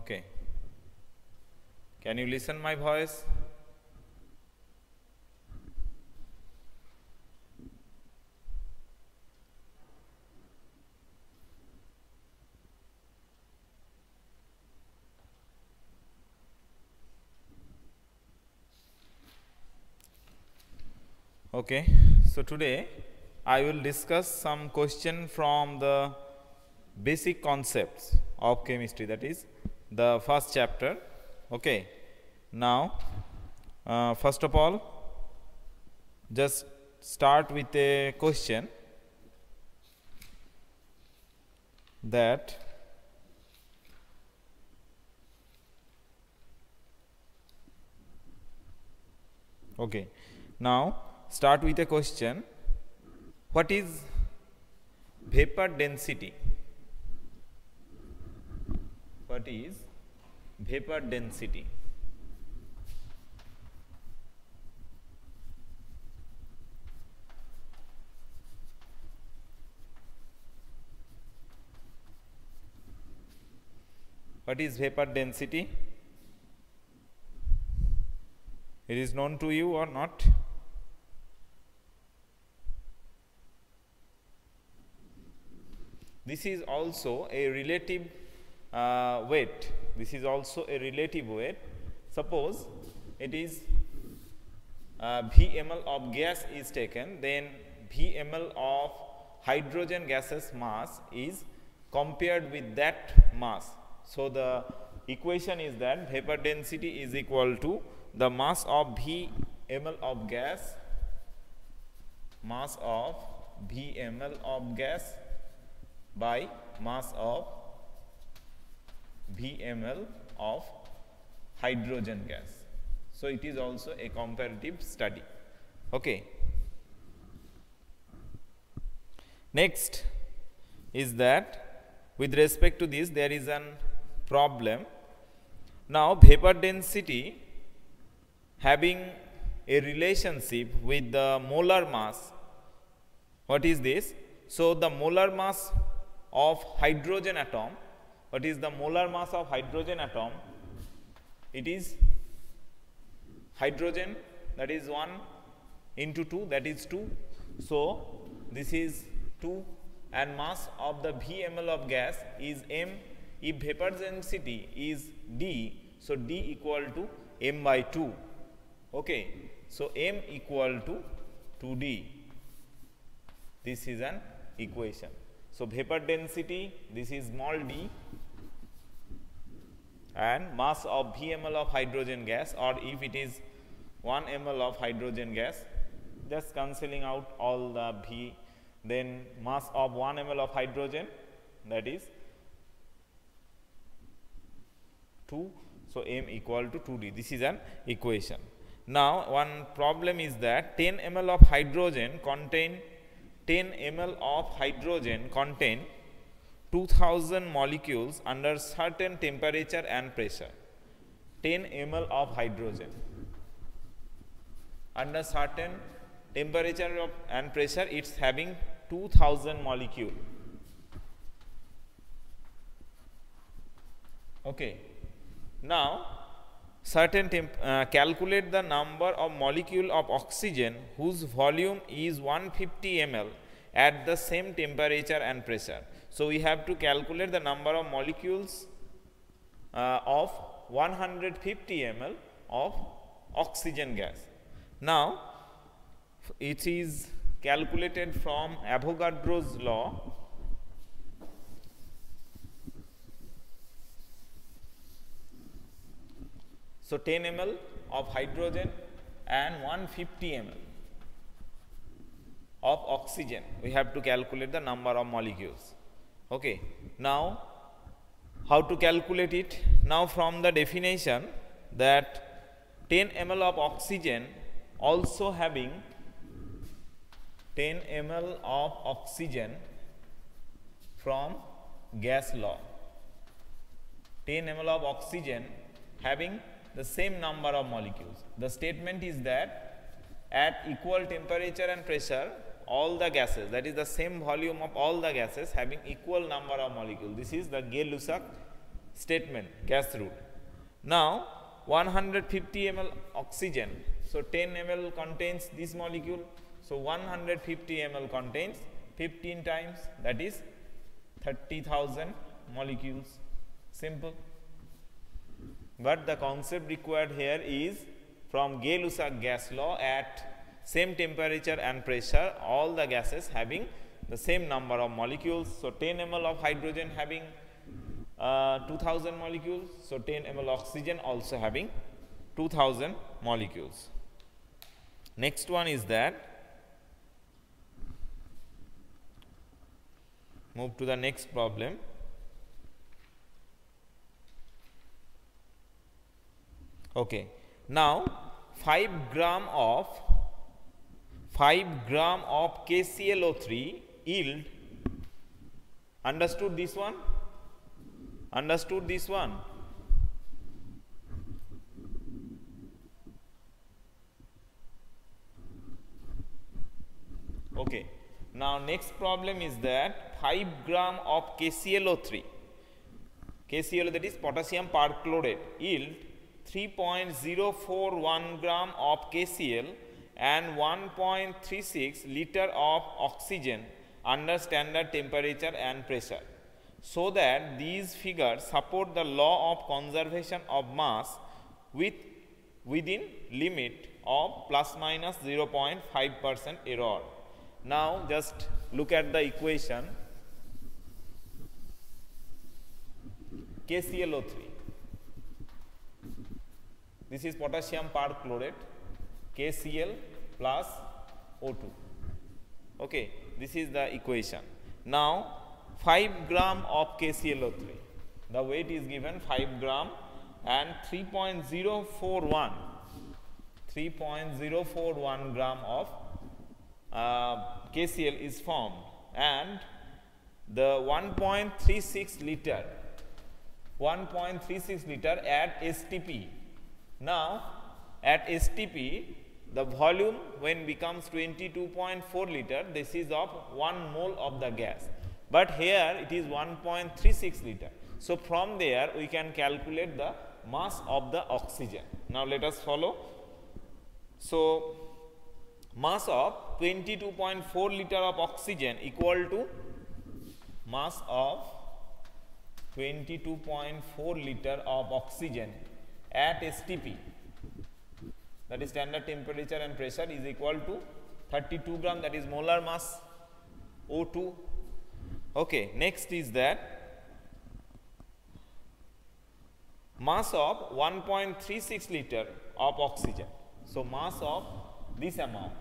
Okay. Can you listen my voice? Okay. So today I will discuss some question from the basic concepts of chemistry, that is the first chapter. Okay. Now first of all, just start with a question that okay. Now start with a question: what is vapor density? What is vapor density? What is vapor density? It is known to you or not? This is also a relative weight. This is also a relative weight. Suppose it is V ml of gas is taken, then V ml of hydrogen gaseous mass is compared with that mass. So the equation is that vapor density is equal to the mass of V ml of gas, mass of V ml of gas by mass of V ml of hydrogen gas. So it is also a comparative study. Okay. Next is that with respect to this there is an problem. Now vapor density having a relationship with the molar mass. What is this? So the molar mass of hydrogen atom, what is the molar mass of hydrogen atom? It is hydrogen, that is 1 into 2, that is 2. So this is 2, and mass of the V ml of gas is m. If vapor density is d, so d equal to m by 2. Okay. So m equal to 2d. This is an equation. So vapor density, this is small d, and mass of V ml of hydrogen gas, or if it is 1 ml of hydrogen gas, just cancelling out all the V, then mass of 1 ml of hydrogen, that is 2. So m equal to 2d. This is an equation. Now one problem is that 10 ml of hydrogen contain 2000 molecules under certain temperature and pressure. 10 ml of hydrogen under certain temperature and pressure, it's having 2000 molecule. Okay. Now certain calculate the number of molecule of oxygen whose volume is 150 ml at the same temperature and pressure. So we have to calculate the number of molecules of 150 ml of oxygen gas. Now it is calculated from Avogadro's law. So 10 ml of hydrogen and 150 ml of oxygen, we have to calculate the number of molecules. Okay. Now how to calculate it? Now from the definition that 10 ml of oxygen also having 10 ml of oxygen from gas law. 10 ml of oxygen having the same number of molecules. The statement is that at equal temperature and pressure, all the gases, that is the same volume of all the gases having equal number of molecules. This is the Gay-Lussac statement, gas rule. Now 150 ml oxygen, so 10 ml contains this molecule, so 150 ml contains 15 times, that is 30,000 molecules. Simple. But the concept required here is from Gay-Lussac gas law, at same temperature and pressure all the gases having the same number of molecules. So 10 ml of hydrogen having 2000 molecules, so 10 ml oxygen also having 2000 molecules. Next one is that, move to the next problem. Okay, now 5 gram of KClO3 yield, understood this one? Understood this one? Okay. Now next problem is that 5 gram of KClO3, that is potassium perchlorate, yield 3.041 gram of KCl and 1.36 liter of oxygen under standard temperature and pressure, so that these figures support the law of conservation of mass within limit of plus minus 0.5% error. Now just look at the equation. KClO3, this is potassium perchlorate, KCl plus O2. Okay, this is the equation. Now 5 gram of KClO3, the weight is given 5 gram and 3.041 gram of KCl is formed, and the 1.36 liter at STP. Now at STP the volume when becomes 22.4 liter, this is of 1 mole of the gas, but here it is 1.36 liter. So from there we can calculate the mass of the oxygen. Now let us follow. So mass of 22.4 liter of oxygen equal to mass of 22.4 liter of oxygen at STP, that is standard temperature and pressure, is equal to 32 gram, that is molar mass O2. Okay, next is that mass of 1.36 liter of oxygen. So mass of this amount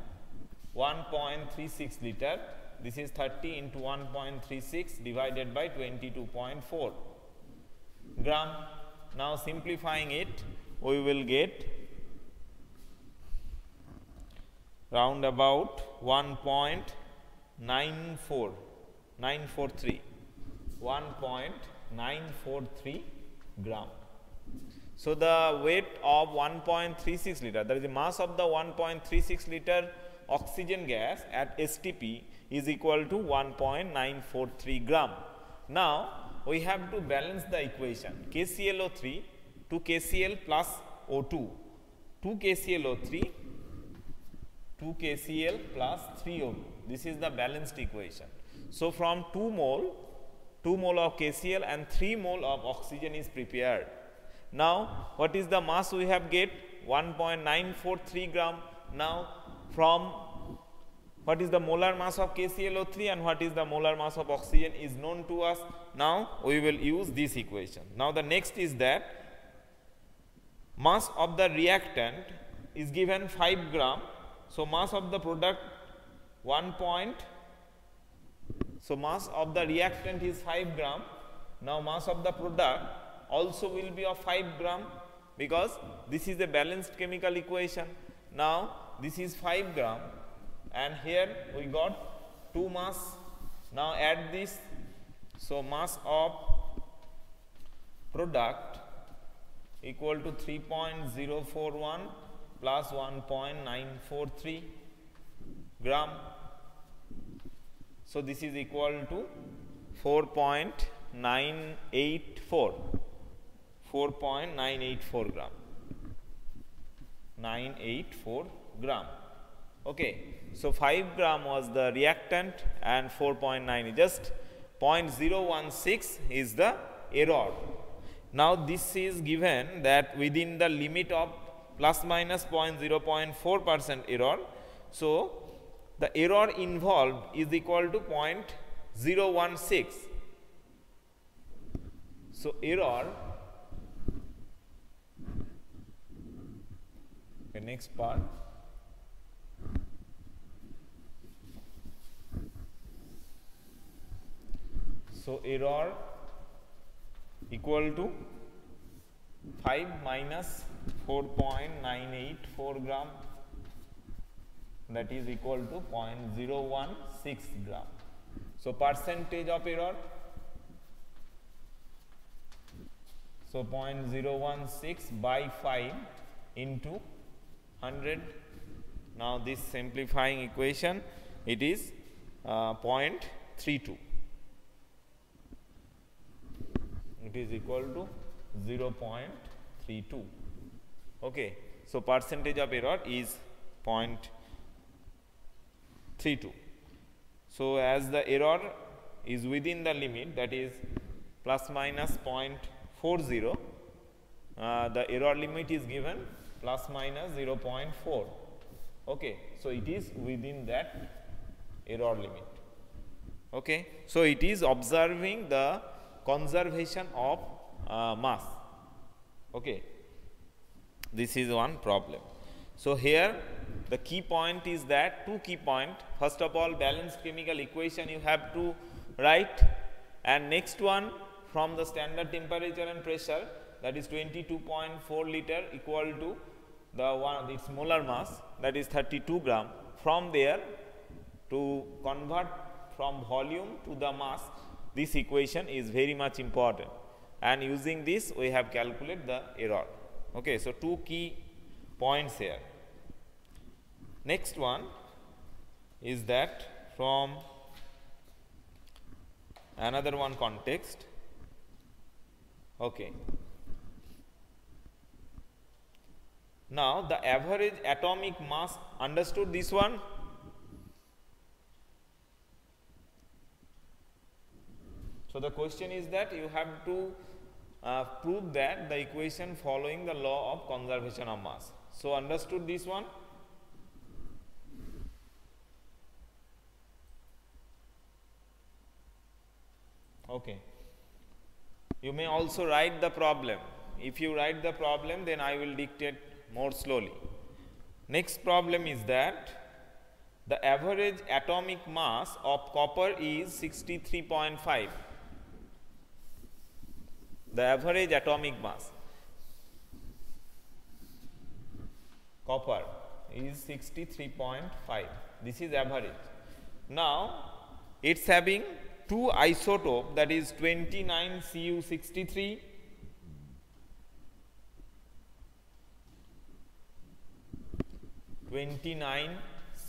1.36 liter, this is 30 into 1.36 divided by 22.4 gram. Now simplifying it, we will get round about 1.943 gram. So the weight of 1.36 liter, that is the mass of the 1.36 liter oxygen gas at STP is equal to 1.943 gram. Now we have to balance the equation. KClO3 to KCl plus O2, 2 KClO3, 2 KCl plus 3 O2. This is the balanced equation. So from 2 mole of KCl and 3 mole of oxygen is prepared. Now what is the mass we have get? 1.943 gram. Now from what is the molar mass of KClO3 and what is the molar mass of oxygen is known to us. Now we will use this equation. Now the next is that mass of the reactant is given 5 gram. So mass of the product so mass of the reactant is 5 gram. Now mass of the product also will be of 5 gram, because this is a balanced chemical equation. Now this is 5 gram and here we got 2 mass. Now add this. So mass of product equal to 3.041 plus 1.943 gram. So this is equal to 4.984. 4.984 gram. 984 gram. Okay. So 5 gram was the reactant and 4.9, just 0.016 is the error. Now this is given that within the limit of plus minus 0.4% error. So the error involved is equal to 0.016. So error, the next part, so error equal to 5 minus 4.984 gram, that is equal to 0.016 gram. So percentage of error, so 0.016 by 5 into 100. Now this simplifying equation, it is 0.32. It is equal to 0.32. Okay. So percentage of error is 0.32. So as the error is within the limit, that is plus minus 0.40, the error limit is given plus minus 0.4. Okay. So it is within that error limit. Okay. So it is observing the conservation of mass. Okay. This is one problem. So here the key point is that, two key point. First of all, balanced chemical equation you have to write, and next one, from the standard temperature and pressure, that is 22.4 liter equal to the one, its molar mass, that is 32 gram. From there to convert from volume to the mass, this equation is very much important, and using this we have calculated the error. Okay. So two key points here. Next one is that from another one context. Okay. Now the average atomic mass, understood this one? So the question is that you have to prove that the equation following the law of conservation of mass. So understood this one? Okay. You may also write the problem. If you write the problem, then I will dictate more slowly. Next problem is that the average atomic mass of copper is 63.5. The average atomic mass copper is 63.5. This is average. Now it's having two isotope, that is 29 Cu63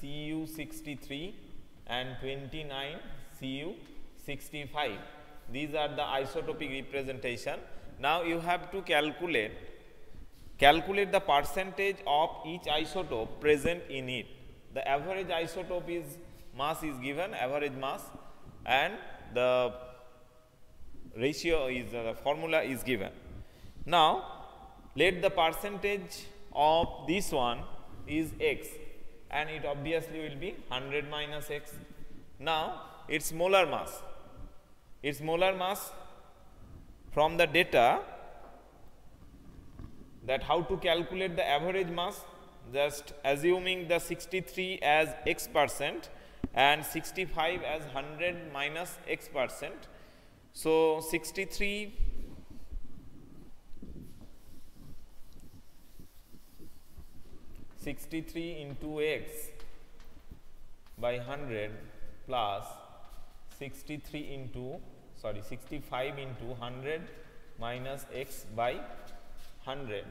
Cu63 and 29 Cu65. These are the isotopic representation. Now you have to calculate the percentage of each isotope present in it. The average isotope is mass is given, average mass, and the ratio is the formula is given. Now let the percentage of this one is x, and it obviously will be 100 minus x. Now its molar mass. Its molar mass from the data, that how to calculate the average mass, just assuming the 63 as x percent and 65 as 100 minus x percent. So 63 into x by 100 plus 65 into 100 minus x by 100.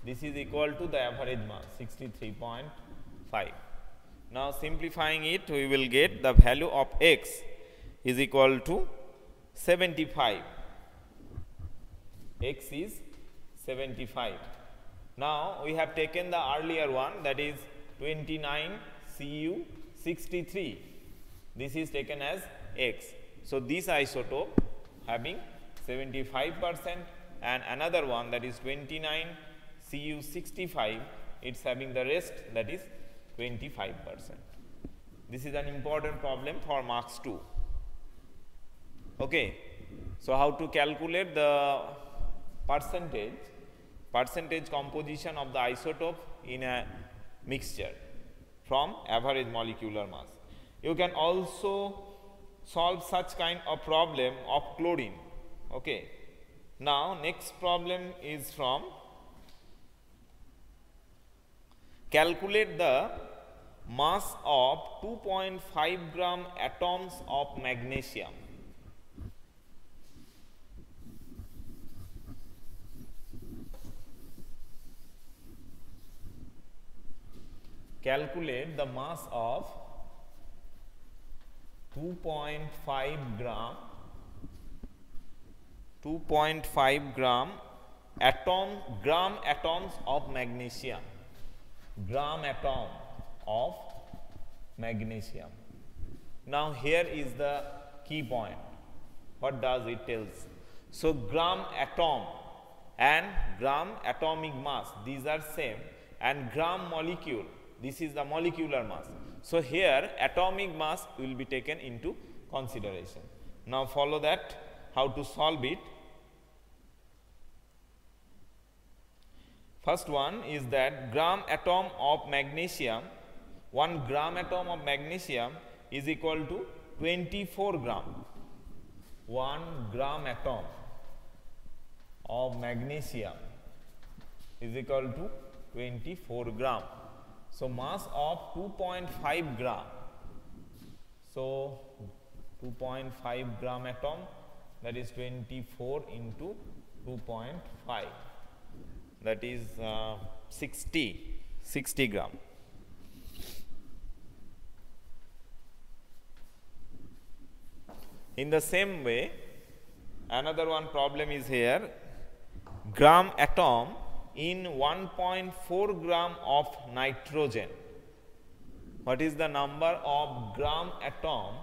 This is equal to the average mass 63.5. Now simplifying it, we will get the value of x is equal to 75. X is 75. Now we have taken the earlier one, that is 29 Cu63. This is taken as X. So this isotope having 75% and another one, that is 29 Cu65, it's having the rest, that is 25%. This is an important problem for marks 2. Okay. So how to calculate the percentage composition of the isotope in a mixture from average molecular mass. You can also solve such kind of problem of chlorine. Okay. Now next problem is from calculate the mass of 2.5 gram atoms of magnesium. Calculate the mass of 2.5 gram atoms of magnesium. Gram atom of magnesium. Now here is the key point. What does it tells? So gram atom and gram atomic mass, these are same, and gram molecule, this is the molecular mass. So here atomic mass will be taken into consideration. Now follow that, how to solve it. First one is that gram atom of magnesium, 1 gram atom of magnesium is equal to 24 gram. 1 gram atom of magnesium is equal to 24 gram. So mass of 2.5 gram. So 2.5 gram atom, that is 24 into 2.5, that is 60 gram. In the same way, another one problem is here, gram atom in 1.4 gram of nitrogen. What is the number of gram atom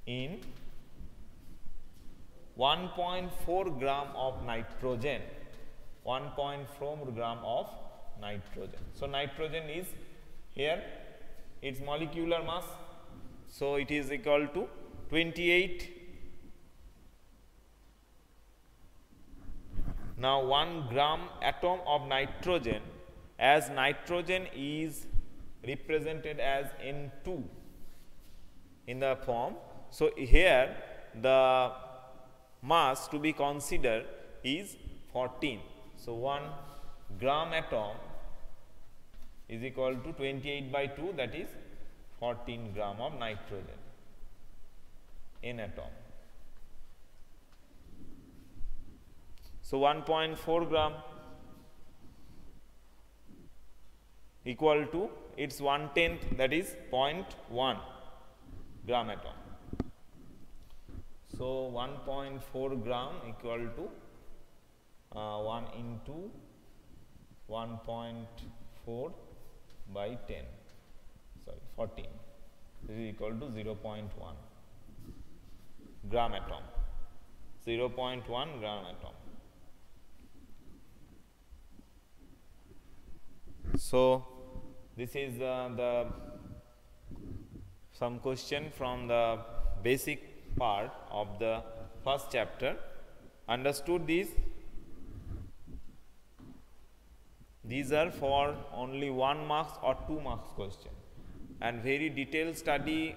in 1.4 gram of nitrogen? 1.4 gram of nitrogen. So nitrogen is here its molecular mass, so it is equal to 28. Now 1 gram atom of nitrogen, as nitrogen is represented as N2 in the form, so here the mass to be considered is 14. So 1 gram atom is equal to 28 by 2, that is 14 gram of nitrogen in atom. So 1.4 gram equal to its 1/10, that is 0.1 gram atom. So 1.4 gram equal to 1 into 1.4 by 10, sorry 14, this is equal to 0.1 gram atom, 0.1 gram atom. So this is some question from the basic part of the first chapter. Understood these? These are for only 1 marks or 2 marks question, and very detailed study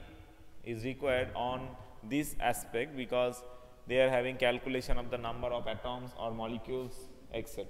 is required on this aspect because they are having calculation of the number of atoms or molecules, etc.